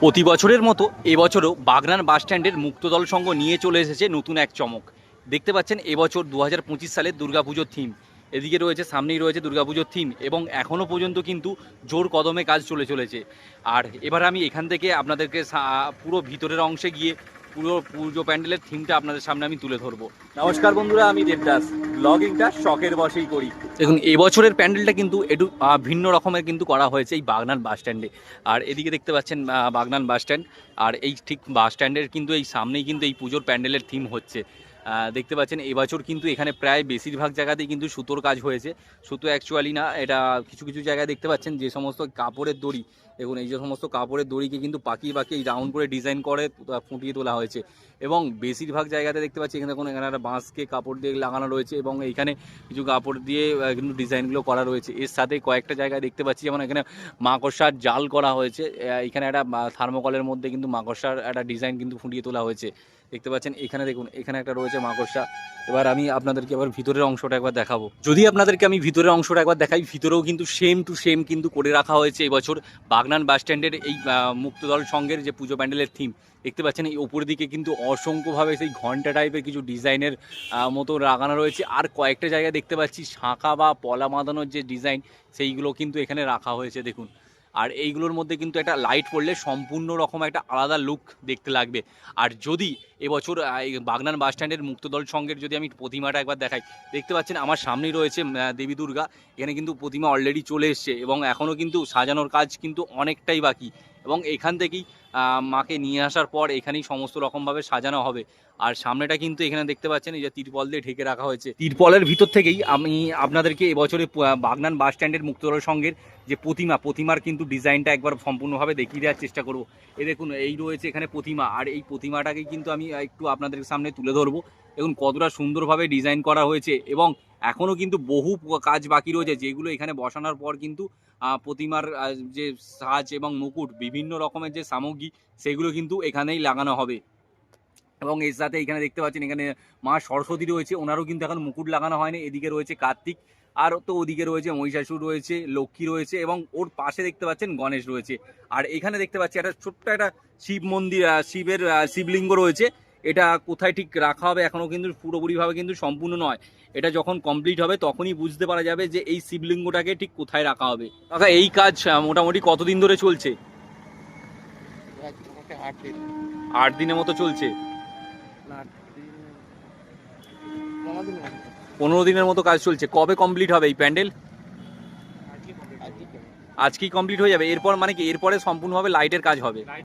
প্রতি বছরের মতো এবছরও বাগনান বাস স্ট্যান্ডের মুক্তদল সংঘ নিয়ে চলে এসেছে নতুন এক চমক। দেখতে পাচ্ছেন এবছর 2025 সালের দুর্গাপুজোর থিম। এদিকে রয়েছে, সামনেই রয়েছে দুর্গাপুজোর থিম এবং এখনও পর্যন্ত কিন্তু জোর কদমে কাজ চলেছে। আর এবার আমি এখান থেকে আপনাদেরকে পুরো ভিতরের অংশে গিয়ে পুরো পুজো প্যান্ডেলের থিমটা আপনাদের সামনে আমি তুলে ধরবো। নমস্কার বন্ধুরা, আমি দেবদাস। ব্লগিংটা শখের বশেই করি। দেখুন, এবছরের প্যান্ডেলটা কিন্তু একটু ভিন্ন রকমের কিন্তু করা হয়েছে এই বাগনান বাস স্ট্যান্ডে। আর এদিকে দেখতে পাচ্ছেন বাগনান বাস স্ট্যান্ড। আর এই ঠিক বাস স্ট্যান্ডের কিন্তু এই সামনেই কিন্তু এই পুজোর প্যান্ডেলের থিম হচ্ছে। দেখতে পাচ্ছেন এবছর কিন্তু এখানে প্রায় বেশিরভাগ জায়গাতেই কিন্তু সুতোর কাজ হয়েছে। সুতো অ্যাকচুয়ালি না, এটা কিছু কিছু জায়গায় দেখতে পাচ্ছেন যে সমস্ত কাপড়ের দড়ি, দেখুন এই যে সমস্ত কাপড়ের দড়িকে কিন্তু পাকিয়ে পাকিয়ে রাউন্ড করে ডিজাইন করে ফুটিয়ে তোলা হয়েছে। এবং বেশিরভাগ জায়গাতে দেখতে পাচ্ছি এখানে এখানে একটা বাঁশকে কাপড় দিয়ে লাগানো রয়েছে এবং এইখানে কিছু কাপড় দিয়ে কিন্তু ডিজাইনগুলো করা রয়েছে। এর সাথে কয়েকটা জায়গায় দেখতে পাচ্ছি যেমন এখানে মাকড়সার জাল করা হয়েছে। এখানে একটা থার্মোকলের মধ্যে কিন্তু মাকড়সার একটা ডিজাইন কিন্তু ফুটিয়ে তোলা হয়েছে। দেখতে পাচ্ছেন এখানে, দেখুন এখানে একটা রয়েছে মাকড়সা। এবার আমি আপনাদেরকে আবার ভিতরের অংশটা একবার দেখাবো। যদি আপনাদেরকে আমি ভিতরের অংশটা একবার দেখাই, ভিতরেও কিন্তু সেম টু সেম কিন্তু করে রাখা হয়েছে এবছর বাগনান বাস স্ট্যান্ডের এই মুক্তদল সংঘের যে পুজো প্যান্ডেলের থিম। দেখতে পাচ্ছেন এই ওপর দিকে কিন্তু অসংখ্যভাবে সেই ঘন্টা টাইপের কিছু ডিজাইনের মতো লাগানো রয়েছে। আর কয়েকটা জায়গায় দেখতে পাচ্ছি শাঁখা বা পলা বাঁধানোর যে ডিজাইন, সেইগুলো কিন্তু এখানে রাখা হয়েছে দেখুন। আর এইগুলোর মধ্যে কিন্তু একটা লাইট পড়লে সম্পূর্ণ রকম একটা আলাদা লুক দেখতে লাগবে। আর যদি এবছর এই বাগনান বাস স্ট্যান্ডের মুক্তদল সংঘের যদি আমি প্রতিমাটা একবার দেখাই, দেখতে পাচ্ছেন আমার সামনেই রয়েছে দেবী দুর্গা। এখানে কিন্তু প্রতিমা অলরেডি চলে এসছে এবং এখনও কিন্তু সাজানোর কাজ কিন্তু অনেকটাই বাকি। এবং এখান থেকেই মাকে নিয়ে আসার পর এখানেই সমস্ত রকমভাবে সাজানো হবে। আর সামনেটা কিন্তু এখানে দেখতে পাচ্ছেন এই যে তিরপল দিয়ে ঢেকে রাখা হয়েছে। তিরপলের ভিতর থেকেই আমি আপনাদেরকে এবছরে বাগনান বাস স্ট্যান্ডের মুক্তদল সংঘের যে প্রতিমার কিন্তু ডিজাইনটা একবার সম্পূর্ণভাবে দেখিয়ে দেওয়ার চেষ্টা করব। এই দেখুন, এই রয়েছে এখানে প্রতিমা। আর এই প্রতিমাটাকেই কিন্তু আমি একটু আপনাদের সামনে তুলে ধরবো। দেখুন কতটা সুন্দরভাবে ডিজাইন করা হয়েছে এবং এখনও কিন্তু বহু কাজ বাকি রয়েছে, যেগুলো এখানে বসানোর পর কিন্তু প্রতিমার যে সাজ এবং মুকুট, বিভিন্ন রকমের যে সামগ্রী, সেগুলো কিন্তু এখানেই লাগানো হবে। এবং এর সাথে এখানে দেখতে পাচ্ছেন এখানে মা সরস্বতী রয়েছে, ওনারও কিন্তু এখন মুকুট লাগানো হয়নি। এদিকে রয়েছে কার্তিক, আর তো ওদিকে রয়েছে মহিষাসুর রয়েছে, লক্ষ্মী রয়েছে এবং ওর পাশে দেখতে পাচ্ছেন গণেশ রয়েছে। আর এখানে দেখতে পাচ্ছি একটা ছোট্ট একটা শিব মন্দির, শিবের শিবলিঙ্গ রয়েছে। এটা কোথায় ঠিক রাখা হবে এখনও কিন্তু পুরোপুরিভাবে কিন্তু সম্পূর্ণ নয়। এটা যখন কমপ্লিট হবে তখনই বুঝতে পারা যাবে যে এই শিবলিঙ্গটাকে ঠিক কোথায় রাখা হবে। কাকা, এই কাজ মোটামুটি কতদিন ধরে চলছে? 8 দিনের মতো চলছে। 15 দিনের মতো কাজ চলছে। কবে কমপ্লিট হবে এই প্যান্ডেল? আজকেই কমপ্লিট হয়ে যাবে। এরপর মানে কি, এরপরে সম্পূর্ণভাবে লাইটের কাজ হবে?